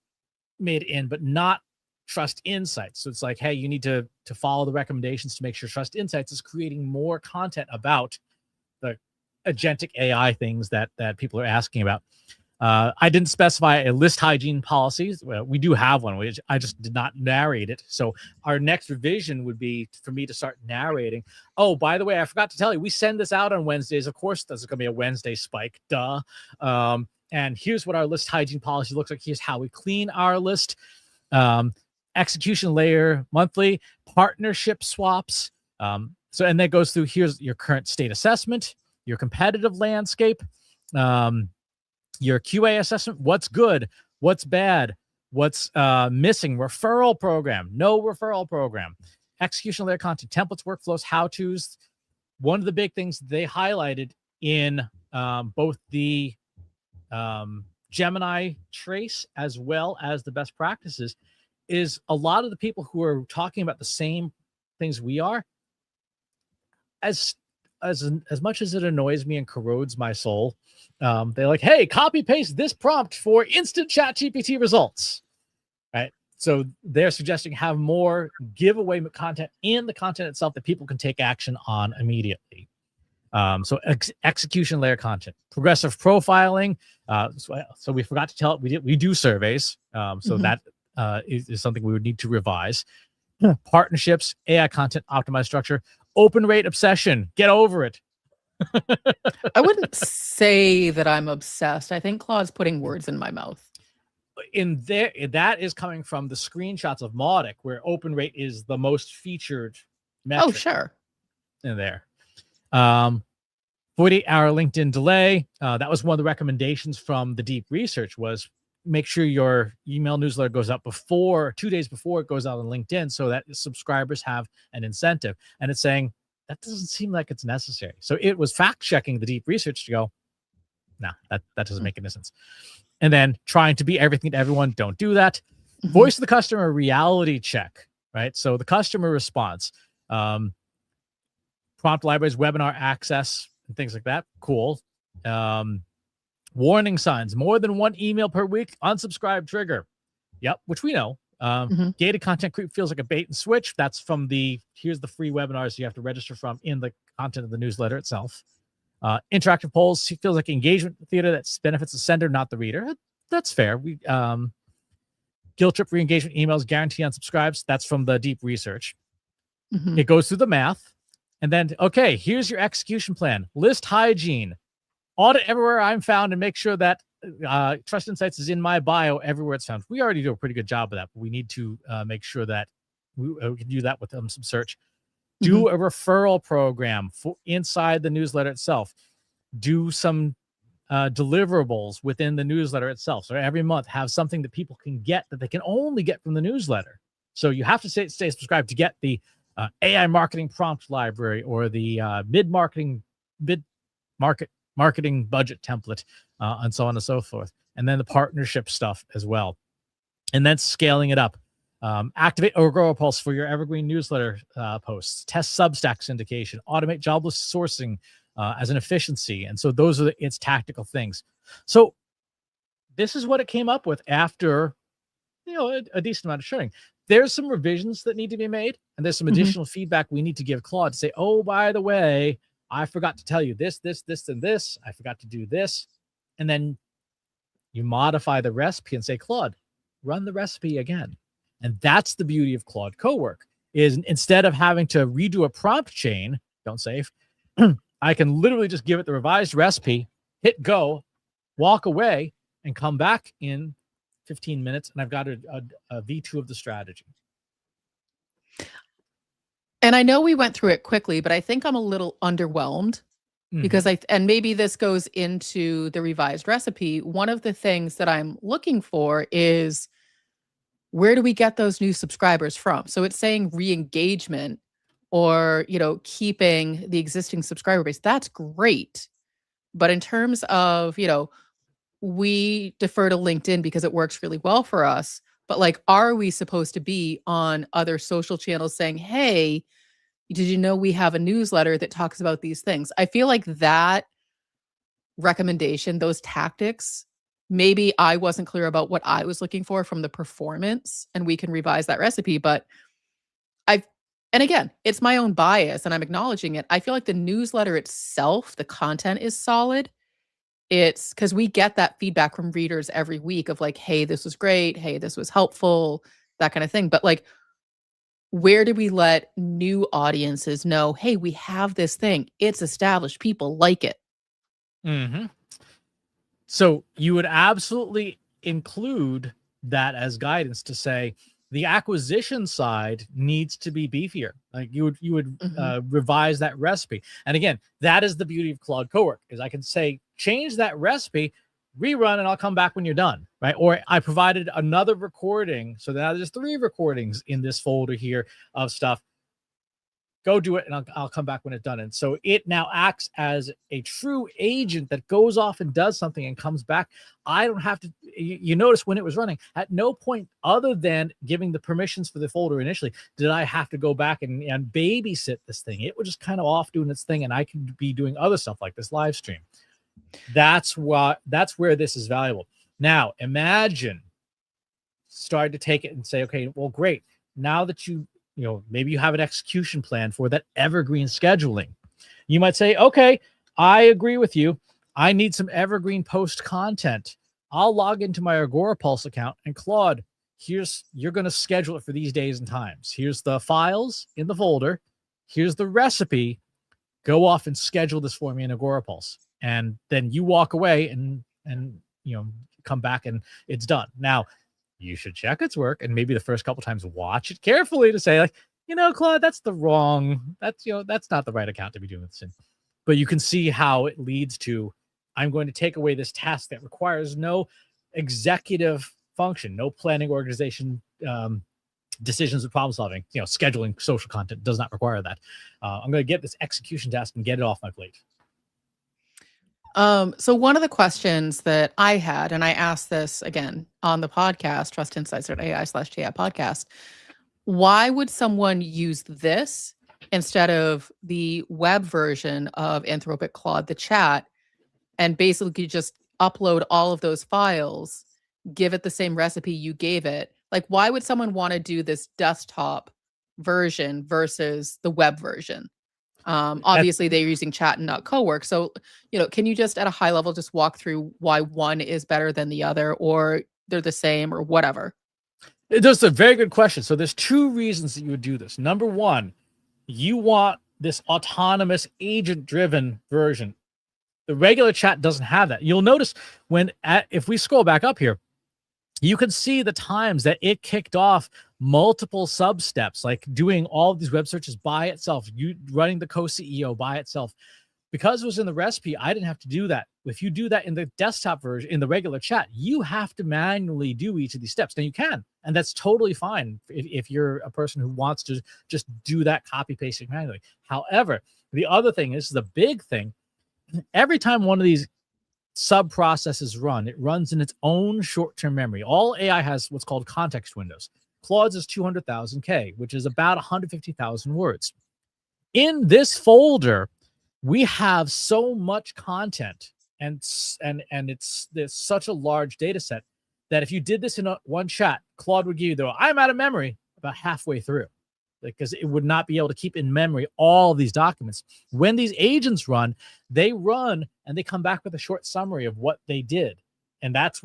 made it in, but not Trust Insights. So it's like, hey, you need to follow the recommendations to make sure Trust Insights is creating more content about the agentic AI things that people are asking about. I didn't specify a list hygiene policy. Well, we do have one, which I just did not narrate it. So our next revision would be for me to start narrating. Oh, by the way, I forgot to tell you, we send this out on Wednesdays. Of course, there's going to be a Wednesday spike. Duh. And here's what our list hygiene policy looks like. Here's how we clean our list. execution layer monthly, partnership swaps. And that goes through, here's your current state assessment, your competitive landscape, your QA assessment, what's good, what's bad, what's missing, referral program, no referral program, execution layer content, templates, workflows, how-tos. One of the big things they highlighted in both the Gemini trace as well as the best practices is a lot of the people who are talking about the same things we are, as much as it annoys me and corrodes my soul, they're like, hey, copy paste this prompt for instant chat GPT results, right? So they're suggesting have more giveaway content in the content itself that people can take action on immediately. So execution layer content, progressive profiling. So we forgot to tell it, we do surveys. So that is something we would need to revise. Partnerships, AI content, optimized structure, open rate obsession. Get over it. I wouldn't say that I'm obsessed. I think Claude's putting words in my mouth. In there, that is coming from the screenshots of Mautic, where open rate is the most featured metric. Oh, sure. In there. 48-hour LinkedIn delay. That was one of the recommendations from the deep research, was make sure your email newsletter goes out 2 days before it goes out on LinkedIn, so that subscribers have an incentive. And it's saying that doesn't seem like it's necessary. So it was fact checking the deep research to go, no, that doesn't make any sense. And then trying to be everything to everyone, don't do that. Voice of the customer reality check, right? So the customer response, prompt libraries, webinar access, and things like that. Cool. Warning signs, more than one email per week, unsubscribe trigger. Yep, which we know. Gated content creep feels like a bait and switch. That's from here's the free webinars you have to register from in the content of the newsletter itself. Interactive polls feels like engagement theater that benefits the sender, not the reader. That's fair. We guilt trip re-engagement emails, guarantee unsubscribes. That's from the deep research. It goes through the math. And then, okay, here's your execution plan. List hygiene. Audit everywhere I'm found and make sure that Trust Insights is in my bio everywhere it's found. We already do a pretty good job of that, but we need to make sure that we can do that with some search. Do a referral program for inside the newsletter itself. Do some deliverables within the newsletter itself. So every month have something that people can get that they can only get from the newsletter. So you have to stay subscribed to get the AI marketing prompt library or the mid-marketing marketing budget template, and so on and so forth. And then the partnership stuff as well. And then scaling it up. Activate or grow a pulse for your evergreen newsletter posts. Test Substack syndication. Automate jobless sourcing as an efficiency. And so those are its tactical things. So this is what it came up with after a decent amount of showing. There's some revisions that need to be made, and there's some additional feedback we need to give Claude to say, oh, by the way, I forgot to tell you this, and this. I forgot to do this. And then you modify the recipe and say, Claude, run the recipe again. And that's the beauty of Claude Cowork, is instead of having to redo a prompt chain, don't save, I can literally just give it the revised recipe, hit go, walk away, and come back in 15 minutes, and I've got a V2 of the strategy. And I know we went through it quickly, but I think I'm a little underwhelmed because and maybe this goes into the revised recipe. One of the things that I'm looking for is, where do we get those new subscribers from? So it's saying re-engagement or, keeping the existing subscriber base. That's great. But in terms of, we defer to LinkedIn because it works really well for us. But are we supposed to be on other social channels saying, hey, did you know we have a newsletter that talks about these things? I feel like that recommendation, those tactics, maybe I wasn't clear about what I was looking for from the performance, and we can revise that recipe. But and again, it's my own bias and I'm acknowledging it. I feel like the newsletter itself, the content is solid. It's because we get that feedback from readers every week of hey, this was great. Hey, this was helpful, that kind of thing. But where do we let new audiences know, hey, we have this thing. It's established. People like it. So you would absolutely include that as guidance to say, The acquisition side needs to be beefier. Like you would revise that recipe. And again, that is the beauty of Claude Cowork, is I can say, change that recipe, rerun, and I'll come back when you're done, right? Or I provided another recording. So now there's 3 recordings in this folder here of stuff. Go do it, and I'll come back when it's done. And so it now acts as a true agent that goes off and does something and comes back. I don't have to, you notice when it was running, at no point other than giving the permissions for the folder initially, did I have to go back and babysit this thing. It was just kind of off doing its thing, and I could be doing other stuff like this live stream. That's where this is valuable. Now, imagine starting to take it and say, okay, well, great. Now that maybe you have an execution plan for that evergreen scheduling. You might say, okay, I agree with you. I need some evergreen post content. I'll log into my Agorapulse account, and Claude, you're going to schedule it for these days and times. Here's the files in the folder. Here's the recipe. Go off and schedule this for me in Agorapulse. And then you walk away and come back and it's done. Now, you should check its work, and maybe the first couple times watch it carefully to say, like, Claude, that's not the right account to be doing this in. But you can see how it leads to, I'm going to take away this task that requires no executive function, no planning, organization, decisions, and problem solving. Scheduling social content does not require that. I'm going to get this execution task and get it off my plate. So one of the questions that I had, and I asked this again on the podcast, trustinsights.ai/TI podcast, why would someone use this instead of the web version of Anthropic Claude, the chat, and basically just upload all of those files, give it the same recipe you gave it? Like, why would someone want to do this desktop version versus the web version? Obviously they're using chat and not Cowork. So, can you just at a high level just walk through why one is better than the other, or they're the same, or whatever? That's a very good question. So there's 2 reasons that you would do this. Number 1, you want this autonomous agent-driven version. The regular chat doesn't have that. You'll notice if we scroll back up here, you can see the times that it kicked off multiple sub steps, like doing all of these web searches by itself, you running the co-CEO by itself. Because it was in the recipe, I didn't have to do that. If you do that in the desktop version, in the regular chat, you have to manually do each of these steps. Now you can, and that's totally fine if you're a person who wants to just do that copy pasting manually. However, the other thing is the big thing. Every time one of these sub processes run, it runs in its own short-term memory. All AI has what's called context windows. Claude's is 200,000 K, which is about 150,000 words. In this folder, we have so much content, and there's such a large data set that if you did this in one chat, Claude would give you, I'm out of memory, about halfway through, because it would not be able to keep in memory all of these documents. When these agents run, they run and they come back with a short summary of what they did. And that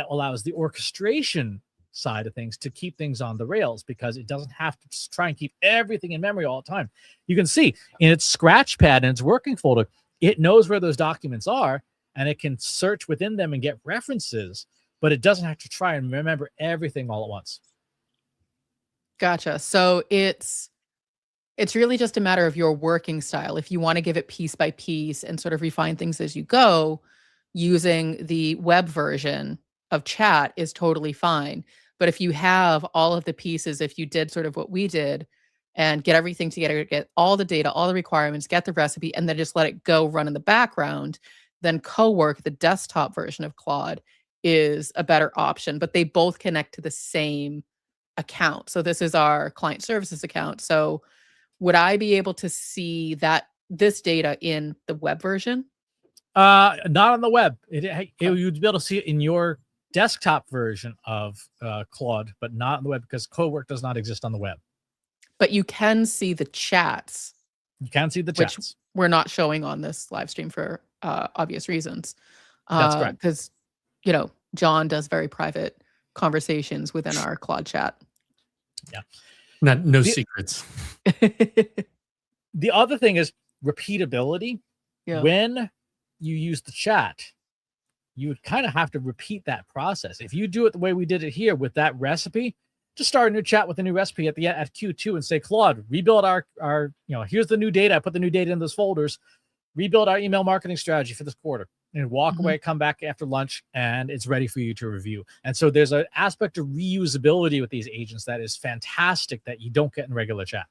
allows the orchestration side of things to keep things on the rails, because it doesn't have to try and keep everything in memory all the time. You can see in its scratch pad and its working folder, it knows where those documents are, and it can search within them and get references, but it doesn't have to try and remember everything all at once. Gotcha. So it's really just a matter of your working style. If you want to give it piece by piece and sort of refine things as you go, using the web version of chat is totally fine. But if you have all of the pieces, if you did sort of what we did and get everything together, get all the data, all the requirements, get the recipe, and then just let it go run in the background, then Cowork, the desktop version of Claude, is a better option. But they both connect to the same account. So this is our client services account. So would I be able to see this data in the web version? Not on the web. You'd be able to see it in your desktop version of Claude, but not on the web, because Cowork does not exist on the web. But you can see the chats. You can see the chats. Which we're not showing on this live stream for obvious reasons. That's correct. Because, John does very private conversations within our Claude chat. Yeah. No secrets. The other thing is repeatability. Yeah. When you use the chat, you would kind of have to repeat that process. If you do it the way we did it here with that recipe, to start a new chat with a new recipe at Q2 and say, Claude, rebuild our here's the new data. I put the new data in those folders. Rebuild our email marketing strategy for this quarter, and walk away, come back after lunch, and it's ready for you to review. And so there's an aspect of reusability with these agents that is fantastic that you don't get in regular chat.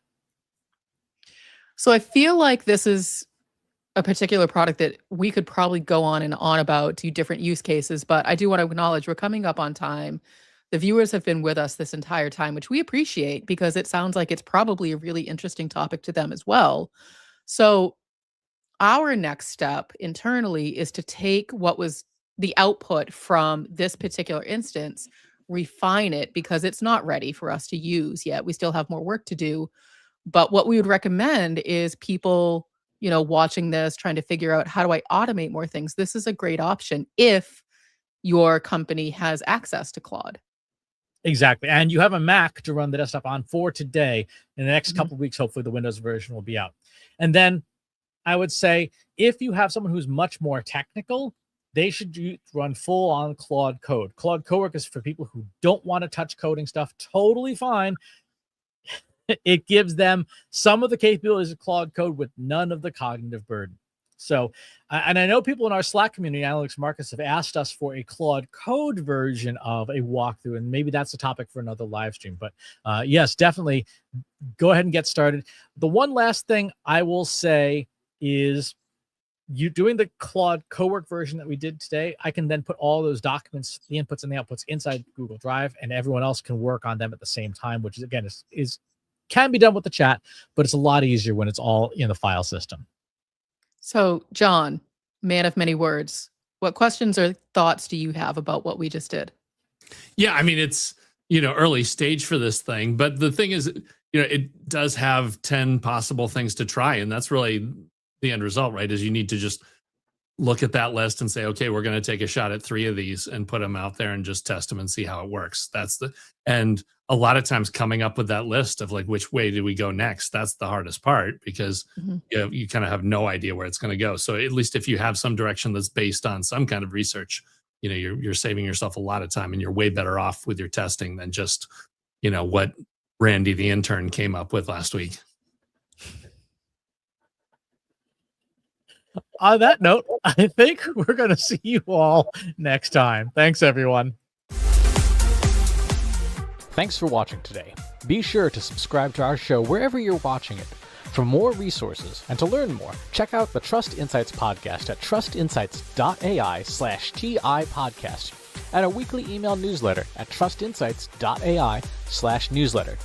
So I feel like this is a particular product that we could probably go on and on about, do different use cases, but I do want to acknowledge we're coming up on time. The viewers have been with us this entire time, which we appreciate because it sounds like it's probably a really interesting topic to them as well. So our next step internally is to take what was the output from this particular instance, refine it because it's not ready for us to use yet. We still have more work to do. But what we would recommend is people, watching this, trying to figure out, how do I automate more things? This is a great option if your company has access to Claude. Exactly. And you have a Mac to run the desktop on for today. In the next couple of weeks, hopefully the Windows version will be out. And then I would say if you have someone who's much more technical, they should run full on Claude Code. Claude Cowork is for people who don't want to touch coding stuff. Totally fine. It gives them some of the capabilities of Claude Code with none of the cognitive burden. So, and I know people in our Slack community, Analytics Markets, have asked us for a Claude Code version of a walkthrough, and maybe that's a topic for another live stream. But yes, definitely go ahead and get started. The one last thing I will say is, you doing the Claude Cowork version that we did today, I can then put all those documents, the inputs and the outputs, inside Google Drive, and everyone else can work on them at the same time, which is, again, is can be done with the chat, but it's a lot easier when it's all in the file system. So, John, man of many words, what questions or thoughts do you have about what we just did? Yeah, I mean, it's, early stage for this thing, but the thing is, it does have 10 possible things to try, and that's really the end result, right? Is you need to just look at that list and say, okay, we're going to take a shot at 3 of these and put them out there and just test them and see how it works. And a lot of times coming up with that list of like, which way do we go next? That's the hardest part because you kind of have no idea where it's going to go. So at least if you have some direction that's based on some kind of research, you're saving yourself a lot of time, and you're way better off with your testing than just, what Randy, the intern, came up with last week. On that note, I think we're going to see you all next time. Thanks, everyone. Thanks for watching today. Be sure to subscribe to our show wherever you're watching it. For more resources and to learn more, check out the Trust Insights podcast at trustinsights.ai/TI podcast and our weekly email newsletter at trustinsights.ai/newsletter.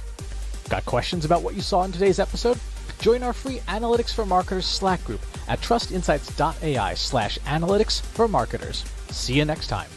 Got questions about what you saw in today's episode? Join our free Analytics for Marketers Slack group at trustinsights.ai/analytics for marketers. See you next time.